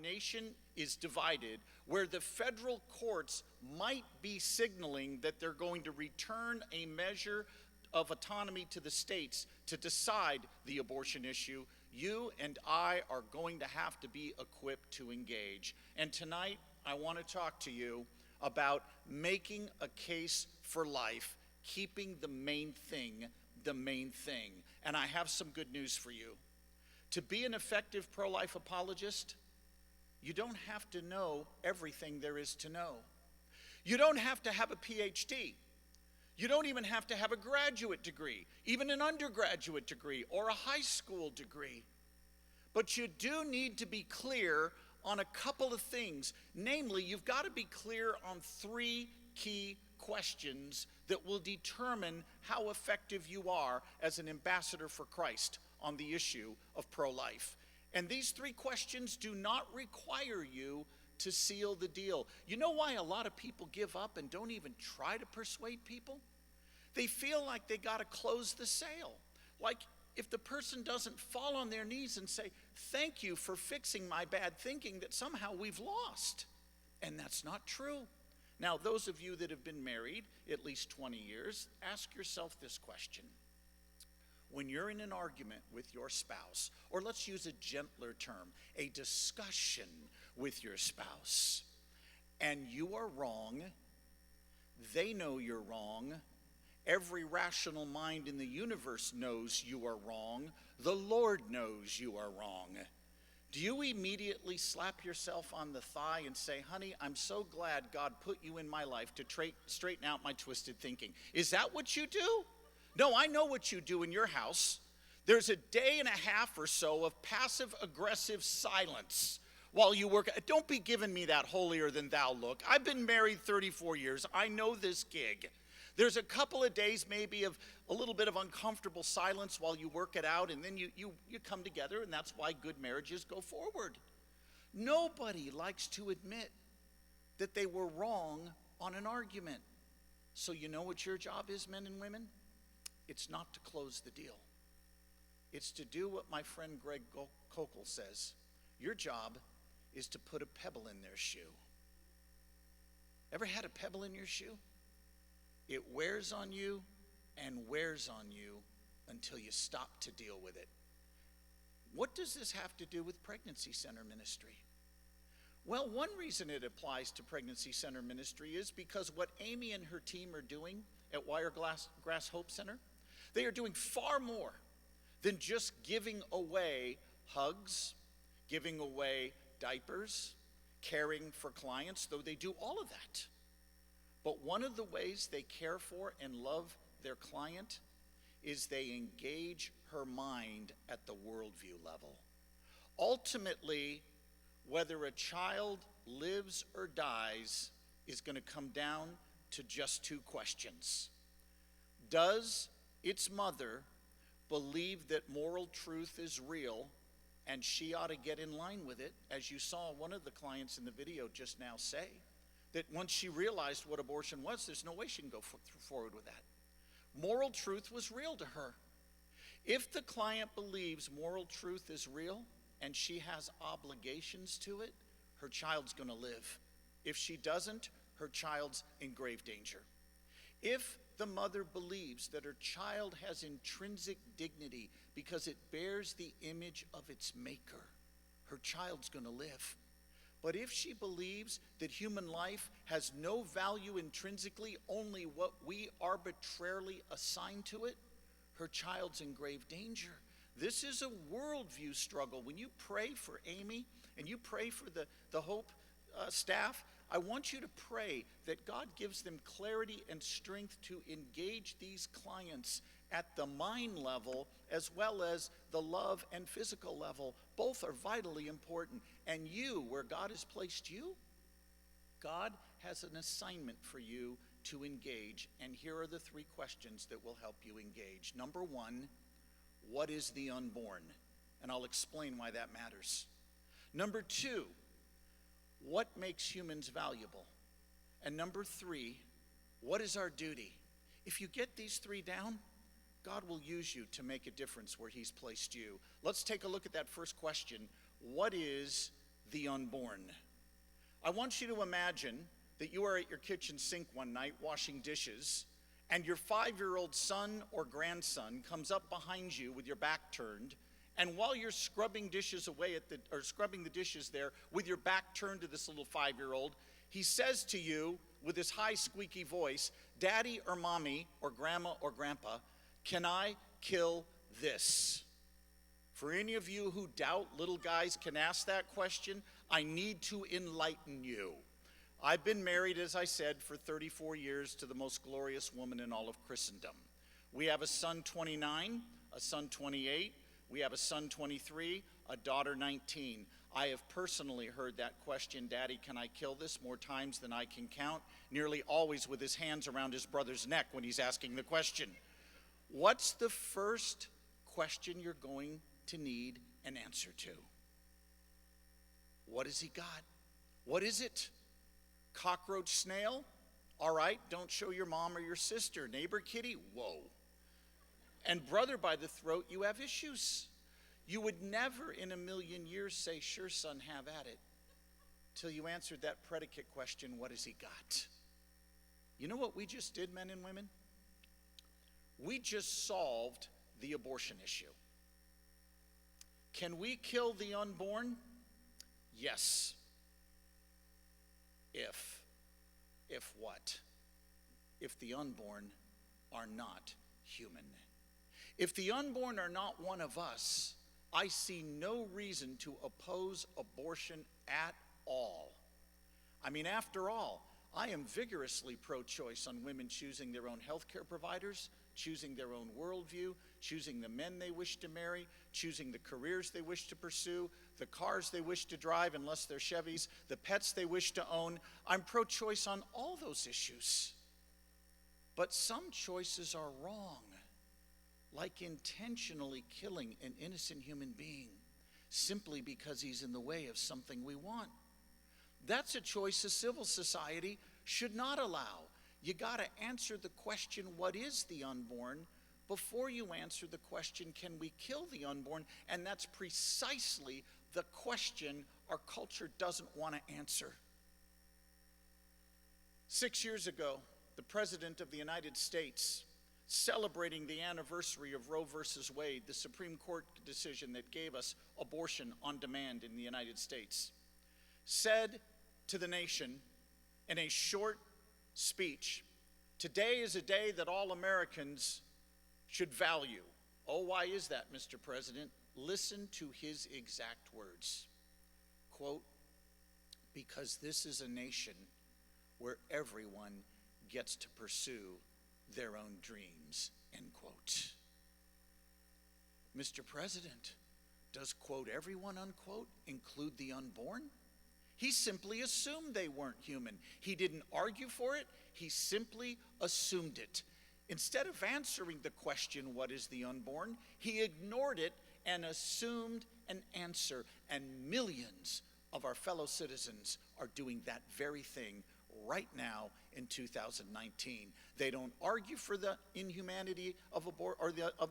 nation is divided, where the federal courts might be signaling that they're going to return a measure of autonomy to the states to decide the abortion issue, you and I are going to have to be equipped to engage. And tonight, I want to talk to you about making a case for life, keeping the main thing the main thing. And I have some good news for you. To be an effective pro-life apologist, you don't have to know everything there is to know. You don't have to have a PhD. You don't even have to have a graduate degree, even an undergraduate degree or a high school degree. But you do need to be clear on a couple of things. Namely, you've got to be clear on three key questions that will determine how effective you are as an ambassador for Christ on the issue of pro-life. And these three questions do not require you to seal the deal. You know why a lot of people give up and don't even try to persuade people? They feel like they got to close the sale. Like if the person doesn't fall on their knees and say, "Thank you for fixing my bad thinking," that somehow we've lost. And that's not true. Now, those of you that have been married at least 20 years, ask yourself this question. When you're in an argument with your spouse, or let's use a gentler term, a discussion with your spouse, and you are wrong, they know you're wrong, every rational mind in the universe knows you are wrong, the Lord knows you are wrong, do you immediately slap yourself on the thigh and say, "Honey, I'm so glad God put you in my life to straighten out my twisted thinking"? Is that what you do? No, I know what you do in your house. There's a day and a half or so of passive-aggressive silence while you work. Don't be giving me that holier than thou look. I've been married 34 years. I know this gig. There's a couple of days maybe of a little bit of uncomfortable silence while you work it out, and then you come together, and that's why good marriages go forward. Nobody likes to admit that they were wrong on an argument. So you know what your job is, men and women? It's not to close the deal. It's to do what my friend Greg Kokel says. Your job is to put a pebble in their shoe. Ever had a pebble in your shoe? It wears on you and wears on you until you stop to deal with it. What does this have to do with pregnancy center ministry? Well, one reason it applies to pregnancy center ministry is because what Amy and her team are doing at Wiregrass Hope Center, they are doing far more than just giving away hugs, giving away diapers, caring for clients, though they do all of that. But one of the ways they care for and love their client is they engage her mind at the worldview level. Ultimately, whether a child lives or dies is going to come down to just two questions. Does its mother believe that moral truth is real and she ought to get in line with it, as you saw one of the clients in the video just now say, that once she realized what abortion was, there's no way she can go forward with that. Moral truth was real to her. If the client believes moral truth is real and she has obligations to it, her child's going to live. If she doesn't, her child's in grave danger. If the mother believes that her child has intrinsic dignity because it bears the image of its maker, her child's going to live. But if she believes that human life has no value intrinsically, only what we arbitrarily assign to it, her child's in grave danger. This is a worldview struggle. When you pray for Amy and you pray for the Hope staff, I want you to pray that God gives them clarity and strength to engage these clients at the mind level as well as the love and physical level. Both are vitally important. And you, where God has placed you, God has an assignment for you to engage. And here are the three questions that will help you engage. Number one, what is the unborn? And I'll explain why that matters. Number two, what makes humans valuable? And number three, what is our duty? If you get these three down, God will use you to make a difference where he's placed you. Let's take a look at that first question. What is the unborn. I want you to imagine that you are at your kitchen sink one night washing dishes, and your 5-year-old son or grandson comes up behind you with your back turned, and while you're scrubbing dishes away scrubbing the dishes there with your back turned to this little 5-year-old, he says to you with his high squeaky voice, "Daddy or mommy or grandma or grandpa, can I kill this?" For any of you who doubt little guys can ask that question, I need to enlighten you. I've been married, as I said, for 34 years to the most glorious woman in all of Christendom. We have a son 29, a son 28, we have a son 23, a daughter 19. I have personally heard that question, "Daddy, can I kill this?" more times than I can count, nearly always with his hands around his brother's neck when he's asking the question. What's the first question you're going to need an answer to? What has he got? What is it? Cockroach snail? All right, don't show your mom or your sister. Neighbor kitty? Whoa. And brother by the throat, you have issues. You would never in a million years say, "Sure, son, have at it," till you answered that predicate question, what has he got? You know what we just did, men and women? We just solved the abortion issue. Can we kill the unborn? Yes. If what? If the unborn are not human. If the unborn are not one of us, I see no reason to oppose abortion at all. I mean, after all, I am vigorously pro-choice on women choosing their own health care providers, choosing their own worldview, choosing the men they wish to marry, choosing the careers they wish to pursue, the cars they wish to drive, unless they're Chevys, the pets they wish to own. I'm pro-choice on all those issues. But some choices are wrong, like intentionally killing an innocent human being simply because he's in the way of something we want. That's a choice a civil society should not allow. You got to answer the question, what is the unborn, before you answer the question, can we kill the unborn? And that's precisely the question our culture doesn't want to answer. 6 years ago, the President of the United States, celebrating the anniversary of Roe versus Wade, the Supreme Court decision that gave us abortion on demand in the United States, said to the nation in a short speech, "Today is a day that all Americans should value." Oh, why is that, Mr. President? Listen to his exact words. Quote, "Because this is a nation where everyone gets to pursue their own dreams," end quote. Mr. President, does quote everyone, unquote, include the unborn? He simply assumed they weren't human. He didn't argue for it. He simply assumed it. Instead of answering the question, what is the unborn, he ignored it and assumed an answer. And millions of our fellow citizens are doing that very thing right now in 2019. They don't argue for the inhumanity of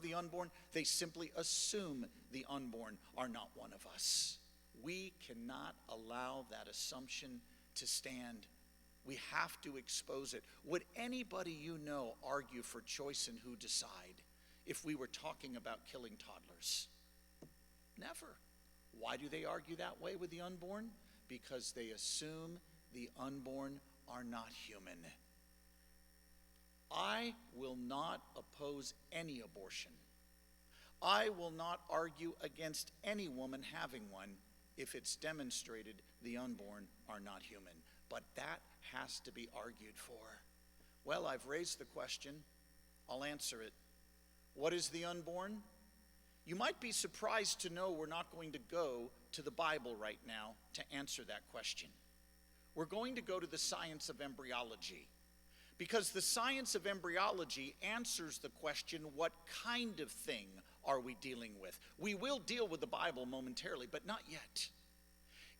the unborn. They simply assume the unborn are not one of us. We cannot allow that assumption to stand. We have to expose it. Would anybody you know argue for choice in who decide if we were talking about killing toddlers? Never. Why do they argue that way with the unborn? Because they assume the unborn are not human. I will not oppose any abortion. I will not argue against any woman having one if it's demonstrated the unborn are not human. But that has to be argued for. Well, I've raised the question. I'll answer it. What is the unborn? You might be surprised to know we're not going to go to the Bible right now to answer that question. We're going to go to the science of embryology, because the science of embryology answers the question, what kind of thing are we dealing with? We will deal with the Bible momentarily, but not yet.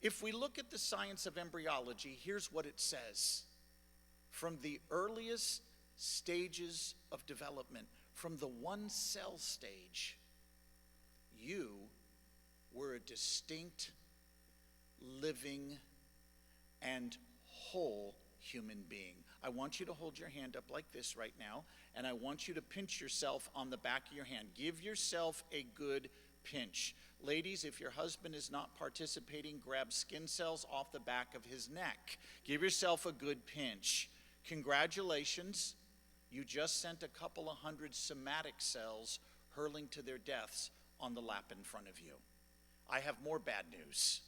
If we look at the science of embryology, here's what it says. From the earliest stages of development, from the one-cell stage, you were a distinct living, and whole human being. I want you to hold your hand up like this right now, and I want you to pinch yourself on the back of your hand. Give yourself a good pinch. Ladies, if your husband is not participating, grab skin cells off the back of his neck. Give yourself a good pinch. Congratulations. You just sent a couple of hundred somatic cells hurling to their deaths on the lap in front of you. I have more bad news.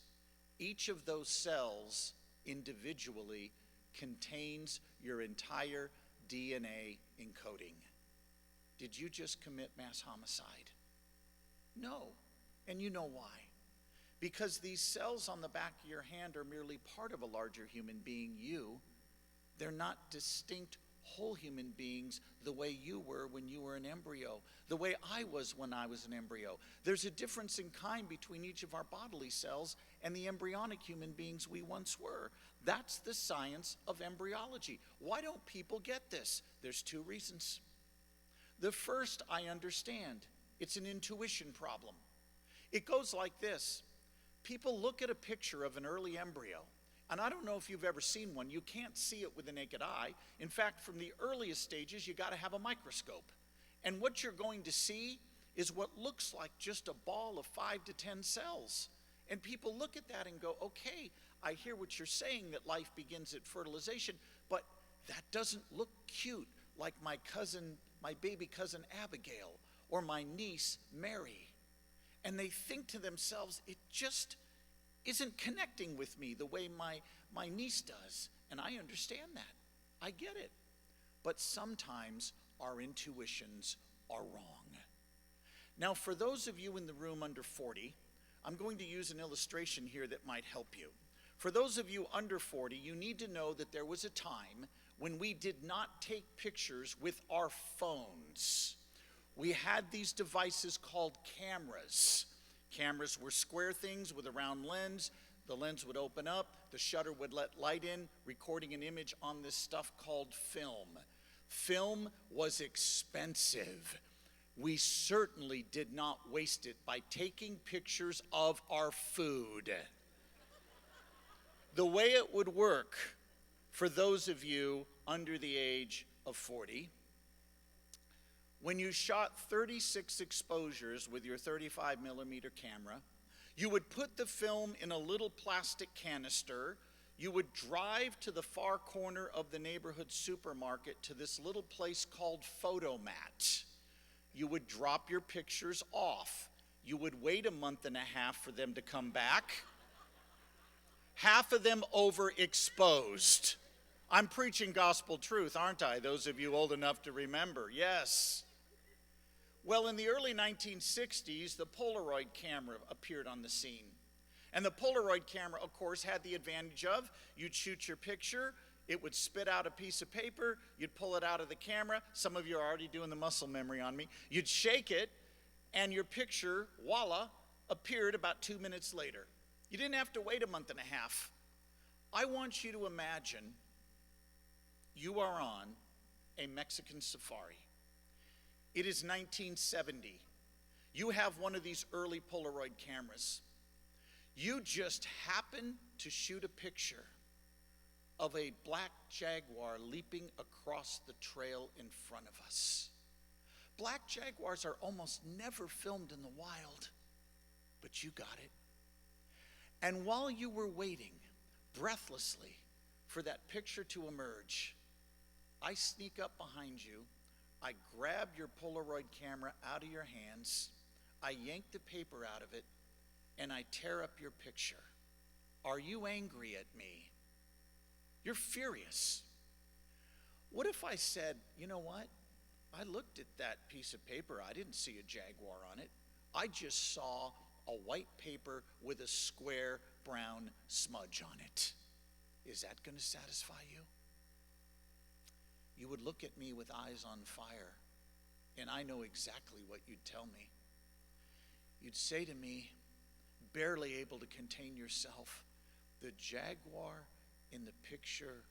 Each of those cells individually contains your entire DNA encoding. Did you just commit mass homicide? No. And you know why? Because these cells on the back of your hand are merely part of a larger human being, you. They're not distinct whole human beings the way you were when you were an embryo, the way I was when I was an embryo. There's a difference in kind between each of our bodily cells and the embryonic human beings we once were. That's the science of embryology. Why don't people get this? There's two reasons. The first, I understand. It's an intuition problem. It goes like this. People look at a picture of an early embryo, and I don't know if you've ever seen one. You can't see it with the naked eye. In fact, from the earliest stages, you got to have a microscope. And what you're going to see is what looks like just a ball of 5 to 10 cells. And people look at that and go, okay, I hear what you're saying, that life begins at fertilization, but that doesn't look cute like my baby cousin Abigail or my niece Mary. And they think to themselves, it just isn't connecting with me the way my niece does. And I understand that. I get it. But sometimes our intuitions are wrong. Now, for those of you in the room under 40, I'm going to use an illustration here that might help you. For those of you under 40, you need to know that there was a time when we did not take pictures with our phones. We had these devices called cameras. Cameras were square things with a round lens. The lens would open up, the shutter would let light in, recording an image on this stuff called film. Film was expensive. We certainly did not waste it by taking pictures of our food. The way it would work for those of you under the age of 40, when you shot 36 exposures with your 35 millimeter camera, you would put the film in a little plastic canister. You would drive to the far corner of the neighborhood supermarket to this little place called Photomat. You would drop your pictures off. You would wait a month and a half for them to come back. Half of them overexposed. I'm preaching gospel truth, aren't I? Those of you old enough to remember, yes. Well, in the early 1960s, the Polaroid camera appeared on the scene. And the Polaroid camera, of course, had the advantage of you'd shoot your picture, it would spit out a piece of paper, you'd pull it out of the camera. Some of you are already doing the muscle memory on me. You'd shake it, and your picture, voila, appeared about 2 minutes later. You didn't have to wait a month and a half. I want you to imagine you are on a Mexican safari. It is 1970. You have one of these early Polaroid cameras. You just happen to shoot a picture of a black jaguar leaping across the trail in front of us. Black jaguars are almost never filmed in the wild, but you got it. And while you were waiting breathlessly for that picture to emerge, I sneak up behind you, I grab your Polaroid camera out of your hands, I yank the paper out of it, and I tear up your picture. Are you angry at me? You're furious. What if I said, you know what? I looked at that piece of paper. I didn't see a jaguar on it. I just saw a white paper with a square brown smudge on it. Is that going to satisfy you? You would look at me with eyes on fire, and I know exactly what you'd tell me. You'd say to me, barely able to contain yourself, the jaguar in the picture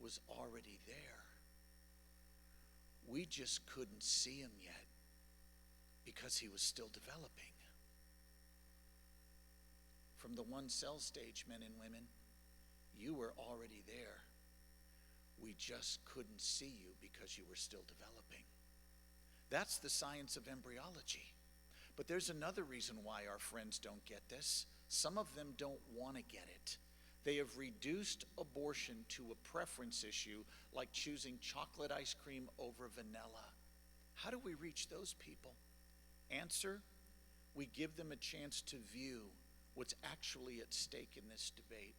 was already there. We just couldn't see him yet because he was still developing. from the one cell stage, men and women. You were already there. We just couldn't see you because you were still developing. That's the science of embryology. But there's another reason why our friends don't get this. Some of them don't want to get it. They have reduced abortion to a preference issue, like choosing chocolate ice cream over vanilla. How do we reach those people? Answer, we give them a chance to view what's actually at stake in this debate.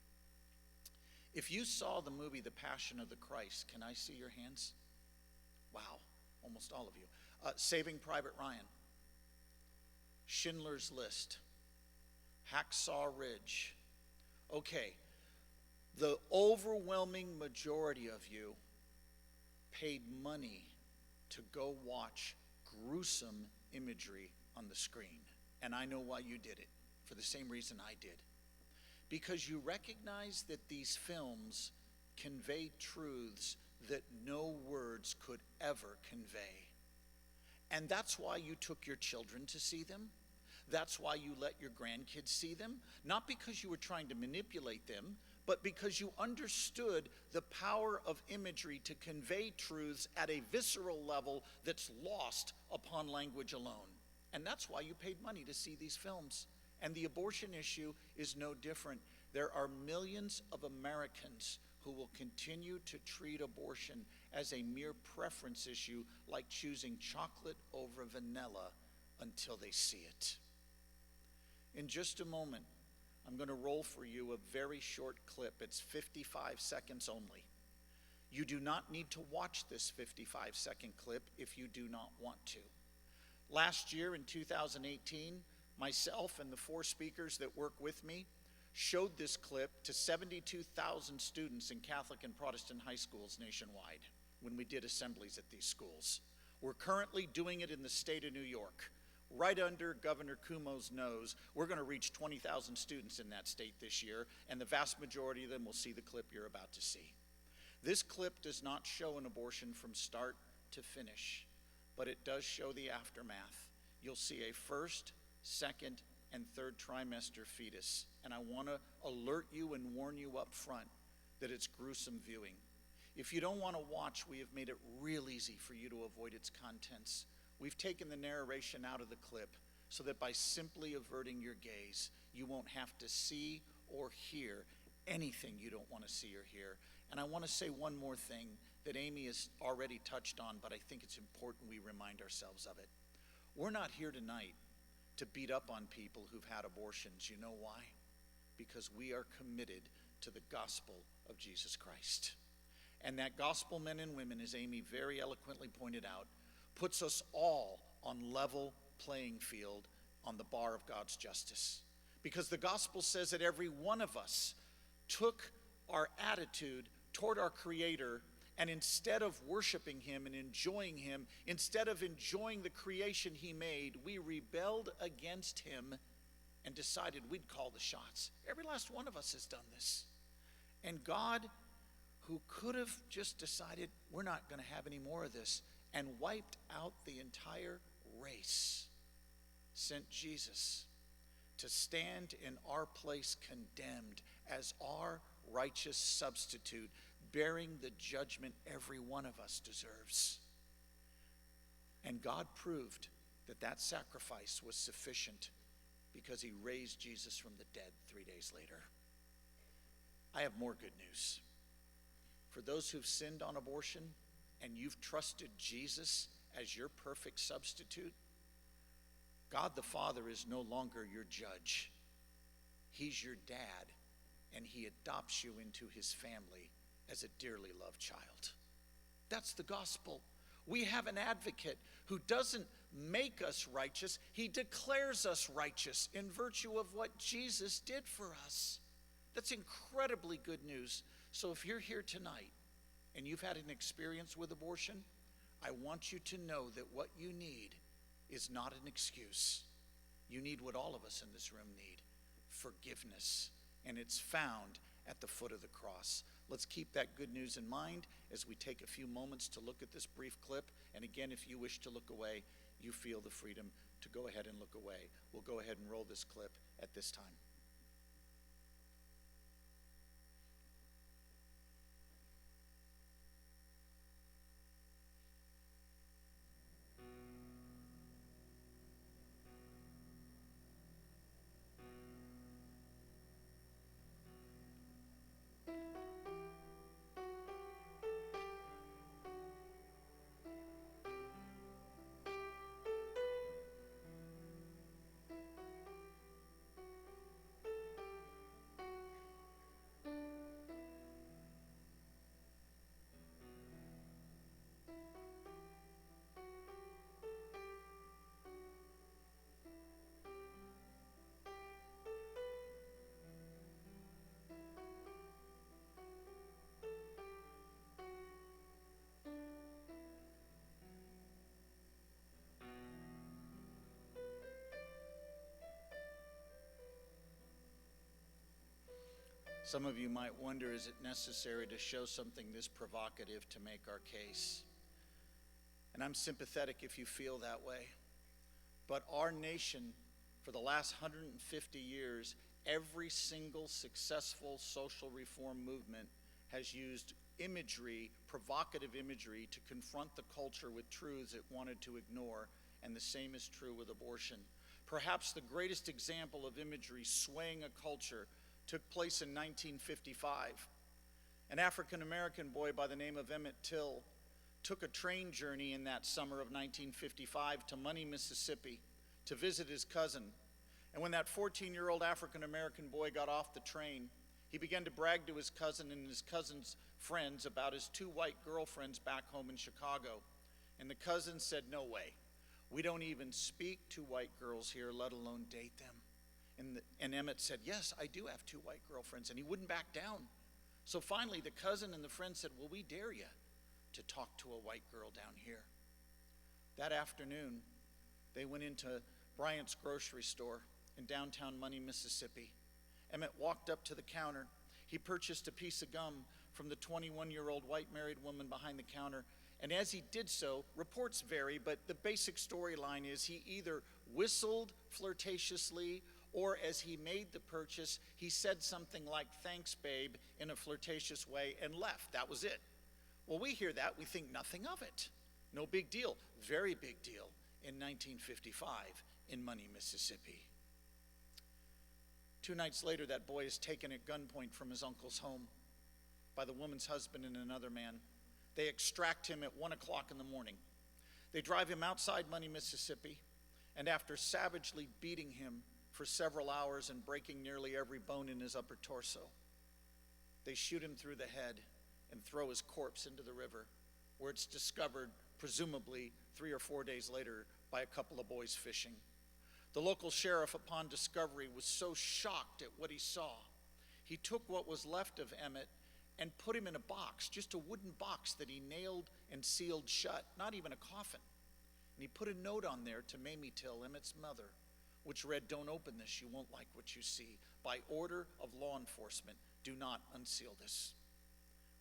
If you saw the movie The Passion of the Christ, can I see your hands? Wow, almost all of you. Saving Private Ryan, Schindler's List, Hacksaw Ridge. Okay, the overwhelming majority of you paid money to go watch gruesome imagery on the screen. And I know why you did it, for the same reason I did. Because you recognize that these films convey truths that no words could ever convey. And that's why you took your children to see them. That's why you let your grandkids see them. Not because you were trying to manipulate them, but because you understood the power of imagery to convey truths at a visceral level that's lost upon language alone. And that's why you paid money to see these films. And the abortion issue is no different. There are millions of Americans who will continue to treat abortion as a mere preference issue, like choosing chocolate over vanilla, until they see it. In just a moment, I'm going to roll for you a very short clip. It's 55 seconds only. You do not need to watch this 55-second clip if you do not want to. Last year in 2018, myself and the 4 speakers that work with me showed this clip to 72,000 students in Catholic and Protestant high schools nationwide when we did assemblies at these schools. We're currently doing it in the state of New York. Right under Governor Cuomo's nose, we're going to reach 20,000 students in that state this year, and the vast majority of them will see the clip you're about to see. This clip does not show an abortion from start to finish, but it does show the aftermath. You'll see a first, second, and third trimester fetus, and I want to alert you and warn you up front that it's gruesome viewing. If you don't want to watch, we have made it real easy for you to avoid its contents. We've taken the narration out of the clip so that by simply averting your gaze, you won't have to see or hear anything you don't want to see or hear. And I want to say one more thing that Amy has already touched on, but I think it's important we remind ourselves of it. We're not here tonight to beat up on people who've had abortions. You know why? Because we are committed to the gospel of Jesus Christ. And that gospel, men and women, as Amy very eloquently pointed out, puts us all on level playing field on the bar of God's justice. Because the gospel says that every one of us took our attitude toward our Creator, and instead of worshiping Him and enjoying Him, instead of enjoying the creation He made, we rebelled against Him and decided we'd call the shots. Every last one of us has done this. And God, who could have just decided we're not going to have any more of this and wiped out the entire race, sent Jesus to stand in our place condemned as our righteous substitute, bearing the judgment every one of us deserves. And God proved that that sacrifice was sufficient because He raised Jesus from the dead 3 days later. I have more good news. For those who've sinned on abortion and you've trusted Jesus as your perfect substitute, God the Father is no longer your judge. He's your dad, and He adopts you into His family as a dearly loved child. That's the gospel. We have an advocate who doesn't make us righteous. He declares us righteous in virtue of what Jesus did for us. That's incredibly good news. So if you're here tonight and you've had an experience with abortion, I want you to know that what you need is not an excuse. You need what all of us in this room need: forgiveness. And it's found at the foot of the cross. Let's keep that good news in mind as we take a few moments to look at this brief clip. And again, if you wish to look away, you feel the freedom to go ahead and look away. We'll go ahead and roll this clip at this time. Some of you might wonder, is it necessary to show something this provocative to make our case? And I'm sympathetic if you feel that way. But our nation, for the last 150 years, every single successful social reform movement has used imagery, provocative imagery, to confront the culture with truths it wanted to ignore, and the same is true with abortion. Perhaps the greatest example of imagery swaying a culture took place in 1955. An African-American boy by the name of Emmett Till took a train journey in that summer of 1955 to Money, Mississippi, to visit his cousin. And when that 14-year-old African-American boy got off the train, he began to brag to his cousin and his cousin's friends about his 2 white girlfriends back home in Chicago. And the cousin said, "No way. We don't even speak to white girls here, let alone date them." And Emmett said, "Yes, I do have 2 white girlfriends," and he wouldn't back down. So finally, the cousin and the friend said, "Well, we dare you to talk to a white girl down here." That afternoon, they went into Bryant's grocery store in downtown Money, Mississippi. Emmett walked up to the counter. He purchased a piece of gum from the 21-year-old white married woman behind the counter. And as he did so, reports vary, but the basic storyline is he either whistled flirtatiously, or as he made the purchase, he said something like, "Thanks, babe," in a flirtatious way and left. That was it. Well, we hear that, we think nothing of it. No big deal. Very big deal in 1955 in Money, Mississippi. 2 nights later, that boy is taken at gunpoint from his uncle's home by the woman's husband and another man. They extract him at 1 o'clock in the morning. They drive him outside Money, Mississippi, and after savagely beating him for several hours and breaking nearly every bone in his upper torso, they shoot him through the head and throw his corpse into the river, where it's discovered, presumably 3 or 4 days later, by a couple of boys fishing. The local sheriff, upon discovery, was so shocked at what he saw, he took what was left of Emmett and put him in a box, just a wooden box that he nailed and sealed shut, not even a coffin. And he put a note on there to Mamie Till, Emmett's mother, which read, "Don't open this, you won't like what you see. By order of law enforcement, do not unseal this."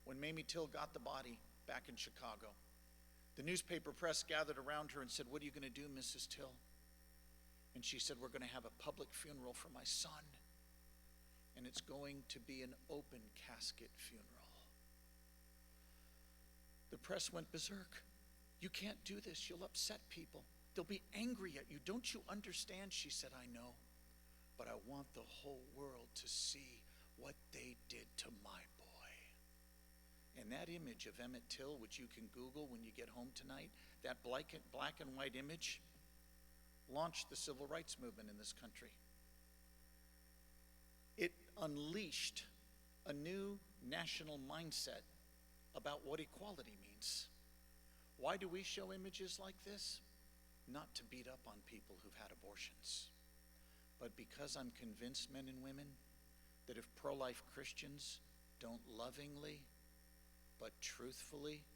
When Mamie Till got the body back in Chicago, the newspaper press gathered around her and said, "What are you going to do, Mrs. Till?" And she said, "We're going to have a public funeral for my son, and it's going to be an open casket funeral." The press went berserk. "You can't do this. You'll upset people. They'll be angry at you. Don't you understand?" She said, "I know, but I want the whole world to see what they did to my boy." And that image of Emmett Till, which you can Google when you get home tonight, that black and white image, launched the civil rights movement in this country. It unleashed a new national mindset about what equality means. Why do we show images like this? Not to beat up on people who've had abortions, but because I'm convinced, men and women, that if pro-life Christians don't lovingly but truthfully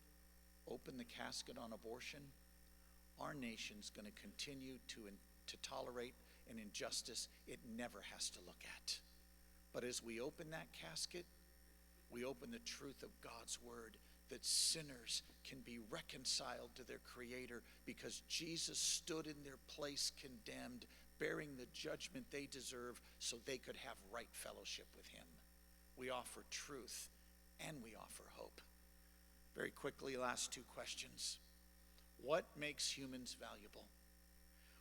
open the casket on abortion, our nation's going to continue to tolerate an injustice it never has to look at. But as we open that casket, we open the truth of God's word, that sinners can be reconciled to their Creator because Jesus stood in their place condemned, bearing the judgment they deserve so they could have right fellowship with Him. We offer truth and we offer hope. Very quickly, last 2 questions. What makes humans valuable?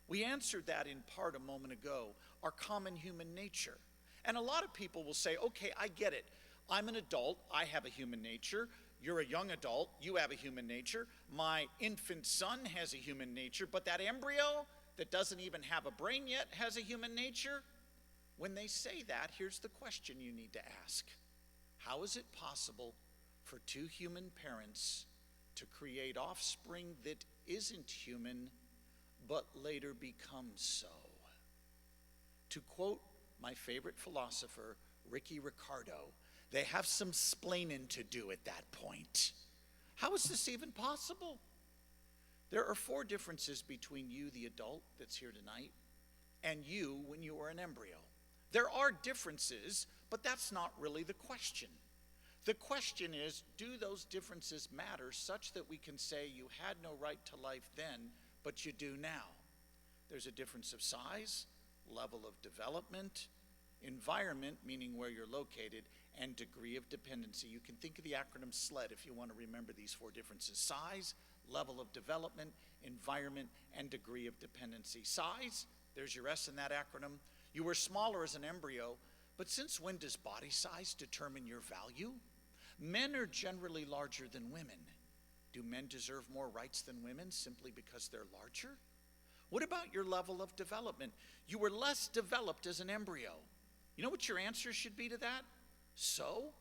We answered that in part a moment ago, our common human nature. And a lot of people will say, "Okay, I get it. I'm an adult, I have a human nature. You're a young adult, you have a human nature. My infant son has a human nature, but that embryo that doesn't even have a brain yet has a human nature." When they say that, here's the question you need to ask. How is it possible for 2 human parents to create offspring that isn't human, but later becomes so? To quote my favorite philosopher, Ricky Ricardo, they have some splaining to do at that point. How is this even possible? There are 4 differences between you, the adult that's here tonight, and you when you were an embryo. There are differences, But that's not really the question. The question is, do those differences matter such that we can say you had no right to life then, but you do now? There's a difference of size, level of development, environment, meaning where you're located, and degree of dependency. You can think of the acronym SLED if you want to remember these four differences: size, level of development, environment, and degree of dependency. Size, there's your S in that acronym. You were smaller as an embryo, but since when does body size determine your value? Men are generally larger than women. Do men deserve more rights than women simply because they're larger? What about your level of development? You were less developed as an embryo. You know what your answer should be to that? So,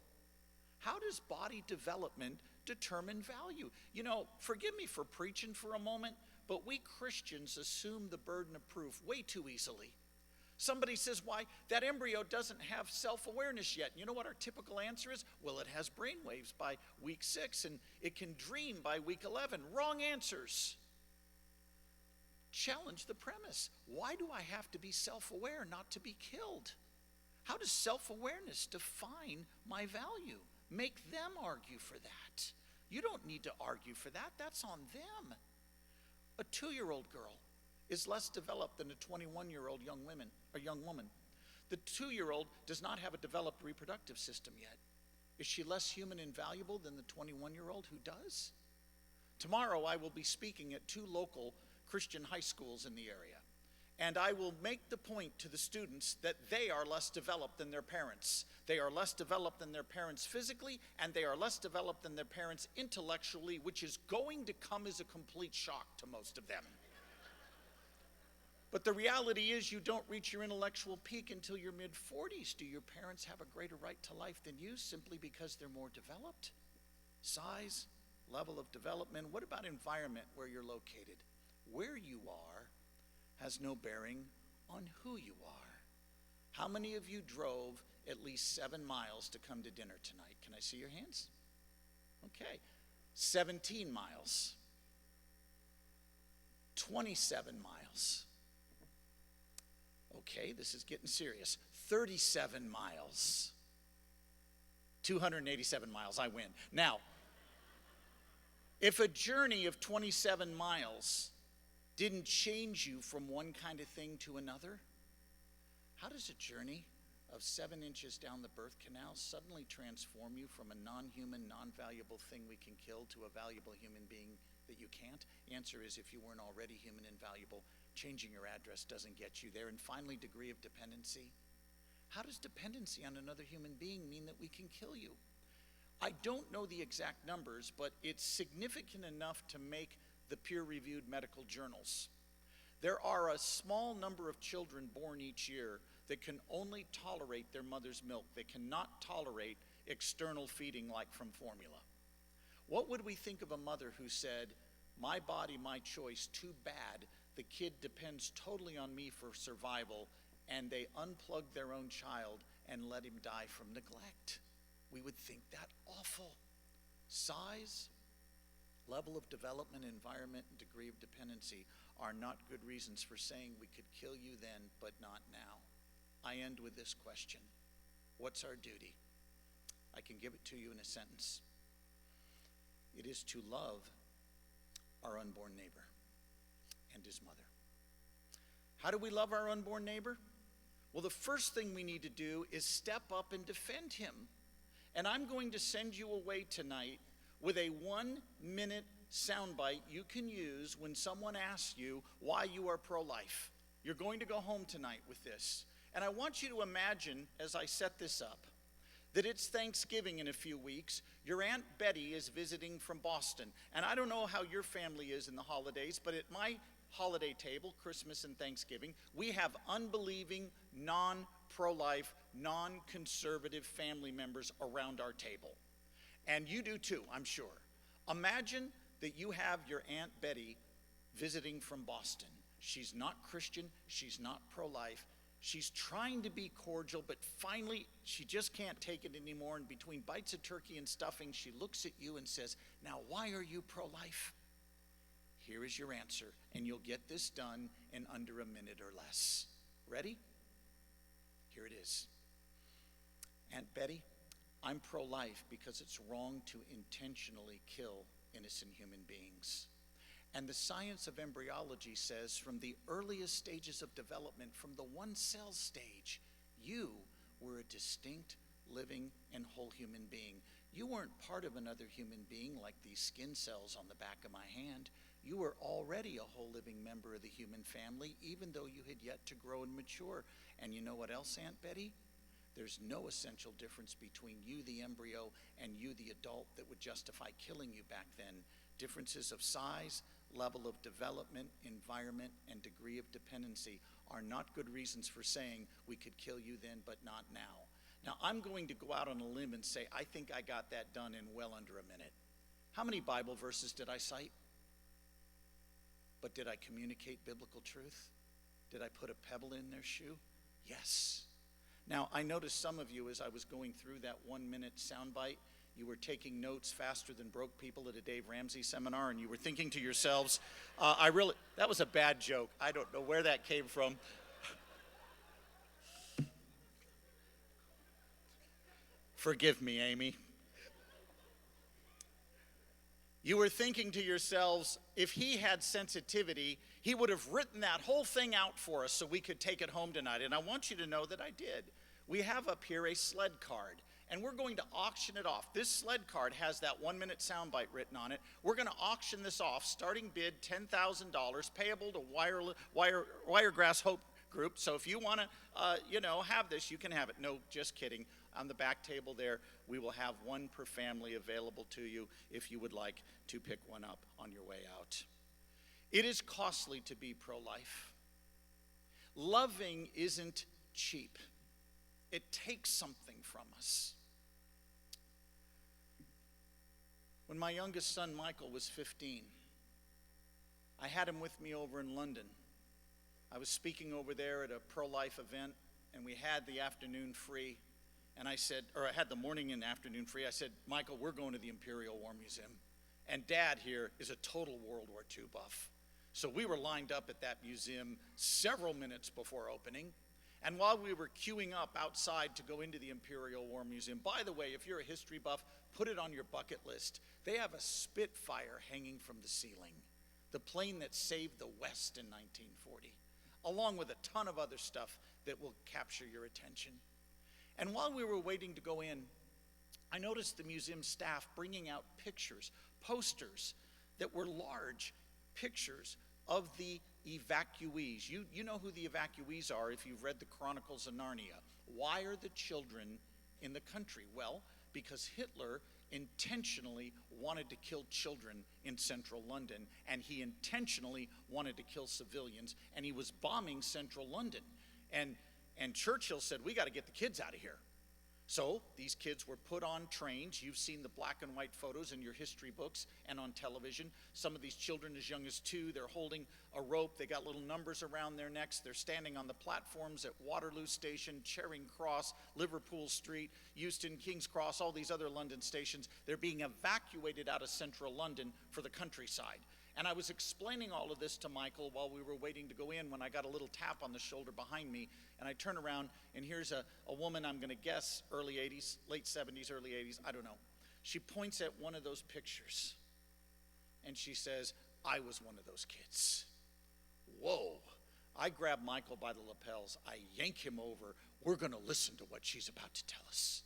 how does body development determine value? You know, forgive me for preaching for a moment, but we Christians assume the burden of proof way too easily. Somebody says, why, that embryo doesn't have self-awareness yet. You know what our typical answer is? Well, it has brainwaves by week 6, and it can dream by week 11. Wrong answers. Challenge the premise. Why do I have to be self-aware not to be killed? How does self-awareness define my value? Make them argue for that. You don't need to argue for that. That's on them. A 2-year-old girl is less developed than a 21-year-old young woman. The 2-year-old does not have a developed reproductive system yet. Is she less human and valuable than the 21-year-old who does? Tomorrow I will be speaking at 2 local Christian high schools in the area. And I will make the point to the students that they are less developed than their parents. They are less developed than their parents physically, and they are less developed than their parents intellectually, which is going to come as a complete shock to most of them. But the reality is you don't reach your intellectual peak until your mid-40s. Do your parents have a greater right to life than you simply because they're more developed? Size, level of development. What about environment, where you're located? Where you are has no bearing on who you are. How many of you drove at least 7 miles to come to dinner tonight? Can I see your hands? Okay. 17 miles. 27 miles. Okay, this is getting serious. 37 miles. 287 miles, I win. Now, if a journey of 27 miles didn't change you from one kind of thing to another, how does a journey of 7 inches down the birth canal suddenly transform you from a non-human, non-valuable thing we can kill to a valuable human being that you can't? Answer is, if you weren't already human and valuable, changing your address doesn't get you there. And finally, degree of dependency. How does dependency on another human being mean that we can kill you? I don't know the exact numbers, but it's significant enough to make the peer-reviewed medical journals. There are a small number of children born each year that can only tolerate their mother's milk. They cannot tolerate external feeding like from formula. What would we think of a mother who said, my body, my choice, too bad, the kid depends totally on me for survival, and they unplug their own child and let him die from neglect? We would think that awful. Size, level of development, environment, and degree of dependency are not good reasons for saying we could kill you then, but not now. I end with this question. What's our duty? I can give it to you in a sentence. It is to love our unborn neighbor and his mother. How do we love our unborn neighbor? Well, the first thing we need to do is step up and defend him. And I'm going to send you away tonight with a 1-minute soundbite you can use when someone asks you why you are pro-life. You're going to go home tonight with this. And I want you to imagine, as I set this up, that it's Thanksgiving in a few weeks. Your Aunt Betty is visiting from Boston. And I don't know how your family is in the holidays, but at my holiday table, Christmas and Thanksgiving, we have unbelieving, non-pro-life, non-conservative family members around our table. And you do too, I'm sure. Imagine that you have your Aunt Betty visiting from Boston. She's not Christian, she's not pro-life. She's trying to be cordial, but finally she just can't take it anymore. And between bites of turkey and stuffing, she looks at you and says, now why are you pro-life? Here is your answer, and you'll get this done in under a minute or less. Ready? Here it is. Aunt Betty, I'm pro-life because it's wrong to intentionally kill innocent human beings. And the science of embryology says from the earliest stages of development, from the one-cell stage, you were a distinct, living, and whole human being. You weren't part of another human being like these skin cells on the back of my hand. You were already a whole living member of the human family, even though you had yet to grow and mature. And you know what else, Aunt Betty? There's no essential difference between you, the embryo, and you, the adult, that would justify killing you back then. Differences of size, level of development, environment, and degree of dependency are not good reasons for saying we could kill you then, but not now. Now, I'm going to go out on a limb and say I think I got that done in well under a minute. How many Bible verses did I cite? But did I communicate biblical truth? Did I put a pebble in their shoe? Yes. Now, I noticed some of you, as I was going through that 1-minute soundbite, you were taking notes faster than broke people at a Dave Ramsey seminar, and you were thinking to yourselves, that was a bad joke. I don't know where that came from. Forgive me, Amy. You were thinking to yourselves, if he had sensitivity, he would have written that whole thing out for us so we could take it home tonight. And I want you to know that I did. We have up here a sled card, and we're going to auction it off. This sled card has that 1-minute soundbite written on it. We're going to auction this off, starting bid $10,000, payable to Wiregrass Hope Group. So if you want to, have this, you can have it. No, just kidding. On the back table there, we will have one per family available to you if you would like to pick one up on your way out. It is costly to be pro-life. Loving isn't cheap. It takes something from us. When my youngest son, Michael, was 15, I had him with me over in London. I was speaking over there at a pro-life event, and we had the afternoon free. And I had the morning and afternoon free. I said, Michael, we're going to the Imperial War Museum. And Dad here is a total World War II buff. So we were lined up at that museum several minutes before opening. And while we were queuing up outside to go into the Imperial War Museum, by the way, if you're a history buff, put it on your bucket list. They have a Spitfire hanging from the ceiling, the plane that saved the West in 1940, along with a ton of other stuff that will capture your attention. And while we were waiting to go in, I noticed the museum staff bringing out pictures, posters that were large pictures of the evacuees. You know who the evacuees are if you've read the Chronicles of Narnia. Why are the children in the country? Well, because Hitler intentionally wanted to kill children in central London, and he intentionally wanted to kill civilians, and he was bombing central London. And Churchill said, we got to get the kids out of here. So these kids were put on trains. You've seen the black and white photos in your history books and on television. Some of these children as young as 2, they're holding a rope. They got little numbers around their necks. They're standing on the platforms at Waterloo Station, Charing Cross, Liverpool Street, Euston, King's Cross, all these other London stations. They're being evacuated out of central London for the countryside. And I was explaining all of this to Michael while we were waiting to go in when I got a little tap on the shoulder behind me. And I turn around, and here's a woman, I'm going to guess, early 80s, late 70s, early 80s, I don't know. She points at one of those pictures, and she says, I was one of those kids. Whoa. I grab Michael by the lapels. I yank him over. We're going to listen to what she's about to tell us.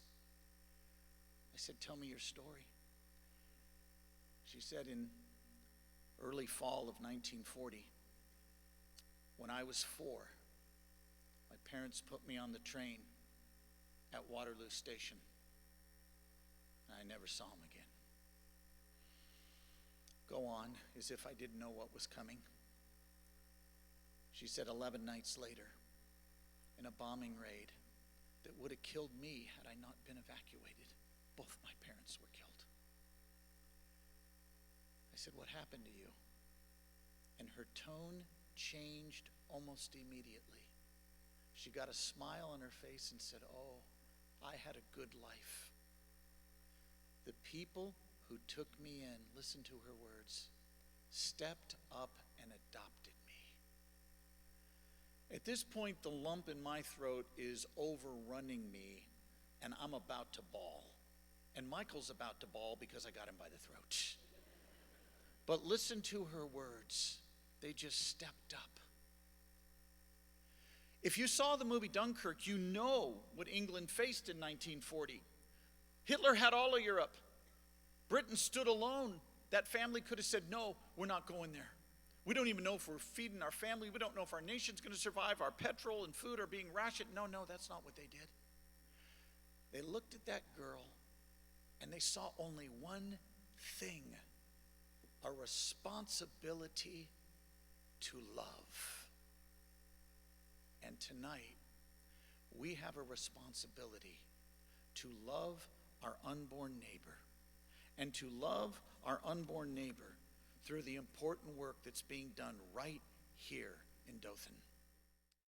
I said, tell me your story. She said, in early fall of 1940, when I was 4, my parents put me on the train at Waterloo Station, and I never saw them again. Go on, as if I didn't know what was coming. She said 11 nights later, in a bombing raid that would have killed me had I not been evacuated, both my parents were killed. I said, what happened to you? And her tone changed almost immediately. She got a smile on her face and said, oh, I had a good life. The people who took me in, listen to her words, stepped up and adopted me. At this point, the lump in my throat is overrunning me and I'm about to bawl. And Michael's about to bawl because I got him by the throat. But listen to her words. They just stepped up. If you saw the movie Dunkirk, you know what England faced in 1940. Hitler had all of Europe. Britain stood alone. That family could have said, no, we're not going there. We don't even know if we're feeding our family. We don't know if our nation's going to survive. Our petrol and food are being rationed. No, that's not what they did. They looked at that girl and they saw only one thing: a responsibility to love. And tonight, we have a responsibility to love our unborn neighbor, and to love our unborn neighbor through the important work that's being done right here in Dothan.